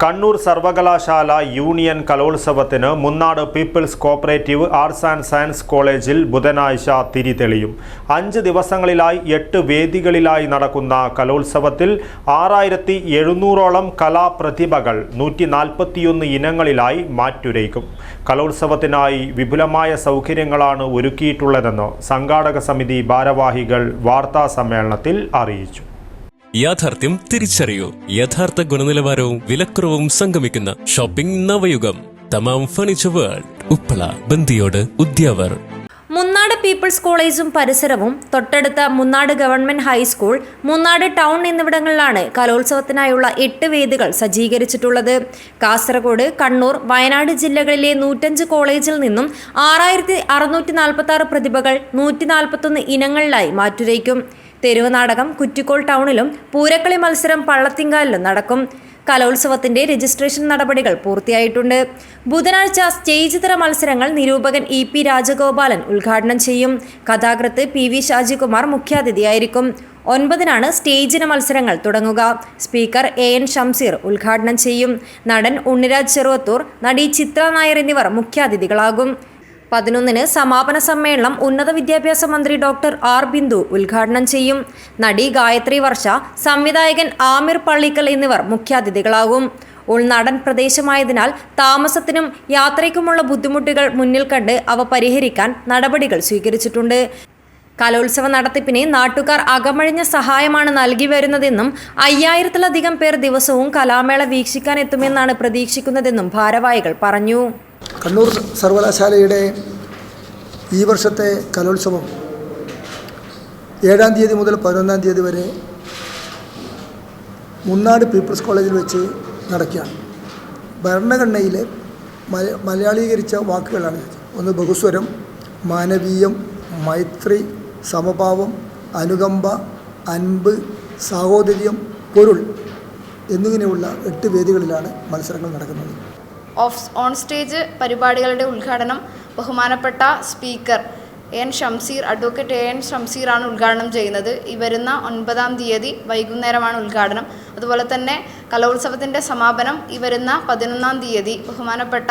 കണ്ണൂർ സർവകലാശാല യൂണിയൻ കലോത്സവത്തിന് Munnad people's cooperative arts and science കോളേജിൽ ബുധനാഴ്ച തിരിതെളിയും. 5 ദിവസങ്ങളിലായി 8 വേദികളിലായി നടക്കുന്ന കലോത്സവത്തിൽ 6700ഓളം കലാപ്രതിഭകൾ 141 ഇനങ്ങളിലായി മാറ്റുരയ്ക്കും. കലോത്സവത്തിനായി വിപുലമായ സൗകര്യങ്ങളാണ് ഒരുക്കിയിട്ടുള്ളതെന്ന് സംഘാടക സമിതി ഭാരവാഹികൾ വാർത്താസമ്മേളനത്തിൽ അറിയിച്ചു. യാഥാർത്ഥ്യം തിരിച്ചറിയൂ. യഥാർത്ഥ ഗുണനിലവാരവും വിലക്കുറവും സംഗമിക്കുന്ന ഷോപ്പിംഗ് നവയുഗം. Thamam furniture world, Uppala, Bandiyod, Udyavar. Munnad people's കോളേജും പരിസരവും, തൊട്ടടുത്ത Munnad government high school, Munnad town എന്നിവിടങ്ങളിലാണ് കലോത്സവത്തിനായുള്ള 8 വേദികൾ സജ്ജീകരിച്ചിട്ടുള്ളത്. കാസർഗോഡ്, കണ്ണൂർ, വയനാട് ജില്ലകളിലെ 105 കോളേജിൽ നിന്നും 6646 പ്രതിഭകൾ 141 ഇനങ്ങളിലായി മാറ്റുരയ്ക്കും. തെരുവ് നാടകം കുറ്റിക്കോൾ ടൗണിലും പൂരക്കളി മത്സരം പള്ളത്തിങ്കാലിലും നടക്കും. കലോത്സവത്തിന്റെ രജിസ്ട്രേഷൻ നടപടികൾ പൂർത്തിയായിട്ടുണ്ട്. ബുധനാഴ്ച സ്റ്റേജ് തര മത്സരങ്ങൾ നിരൂപകൻ EP രാജഗോപാലൻ ഉദ്ഘാടനം ചെയ്യും. കഥാകൃത്ത് PV ഷാജികുമാർ മുഖ്യാതിഥിയായിരിക്കും. 9-നാണ് സ്റ്റേജിന മത്സരങ്ങൾ തുടങ്ങുക. സ്പീക്കർ AN ഷംസീർ ഉദ്ഘാടനം ചെയ്യും. നടൻ ഉണ്ണിരാജ് ചെറുവത്തൂർ, നടി ചിത്ര നായർ എന്നിവർ മുഖ്യാതിഥികളാകും. 11-ന് സമാപന സമ്മേളനം ഉന്നത വിദ്യാഭ്യാസ മന്ത്രി ഡോക്ടർ R ബിന്ദു ഉദ്ഘാടനം ചെയ്യും. നടി ഗായത്രി വർഷ, സംവിധായകൻ ആമിർ പള്ളിക്കൽ എന്നിവർ മുഖ്യാതിഥികളാകും. ഉൾനാടൻ പ്രദേശമായതിനാൽ താമസത്തിനും യാത്രയ്ക്കുമുള്ള ബുദ്ധിമുട്ടുകൾ മുന്നിൽ കണ്ട് അവ പരിഹരിക്കാൻ നടപടികൾ സ്വീകരിച്ചിട്ടുണ്ട്. കലോത്സവ നടത്തിപ്പിന് നാട്ടുകാർ അകമഴിഞ്ഞ സഹായമാണ് നൽകി വരുന്നതെന്നും 5000-ലധികം പേർ ദിവസവും കലാമേള വീക്ഷിക്കാനെത്തുമെന്നാണ് പ്രതീക്ഷിക്കുന്നതെന്നും ഭാരവാഹികൾ പറഞ്ഞു. കണ്ണൂർ സർവകലാശാലയുടെ ഈ വർഷത്തെ കലോത്സവം 7-ാം തീയതി മുതൽ 11-ാം തീയതി വരെ മുന്നാട് പീപ്പിൾസ് കോളേജിൽ വെച്ച് നടക്കുകയാണ്. ഭരണഘടനയിലെ മലയാളീകരിച്ച വാക്കുകളാണ്. ഒന്ന് ബഹുസ്വരം, മാനവീയം, മൈത്രി, സമഭാവം, അനുകമ്പ, അൻപ്, സാഹോദര്യം, പൊരുൾ എന്നിങ്ങനെയുള്ള 8 വേദികളിലാണ് മത്സരങ്ങൾ നടക്കുന്നത്. ഓൺ സ്റ്റേജ് പരിപാടികളുടെ ഉദ്ഘാടനം ബഹുമാനപ്പെട്ട സ്പീക്കർ അഡ്വക്കേറ്റ് AN ഷംസീറാണ് ഉദ്ഘാടനം ചെയ്യുന്നത്. ഈ വരുന്ന 9-ാം തീയതി വൈകുന്നേരമാണ് ഉദ്ഘാടനം. അതുപോലെ തന്നെ കലോത്സവത്തിൻ്റെ സമാപനം ഈ വരുന്ന 11-ാം തീയതി ബഹുമാനപ്പെട്ട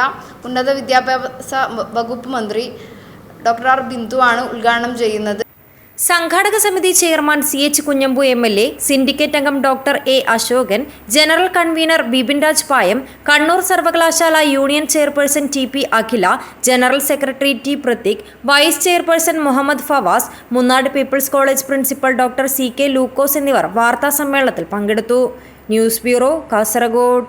ഉന്നത വിദ്യാഭ്യാസ വകുപ്പ് മന്ത്രി ഡോക്ടർ R ബിന്ദു ആണ് ഉദ്ഘാടനം ചെയ്യുന്നത്. സംഘാടക സമിതി chairman CH Kunhambu MLA, syndicate അംഗം doctor A Ashokan, general convener Bipin Raj Payam, Kannur സർവകലാശാല union chairperson TP Akhila, general secretary T Pratheek, vice chairperson Muhammad Fawas, Munnad people's college principal doctor CK Lukose എന്നിവർ വാർത്താ സമ്മേളനത്തിൽ പങ്കെടുത്തു. News bureau, Kasaragod.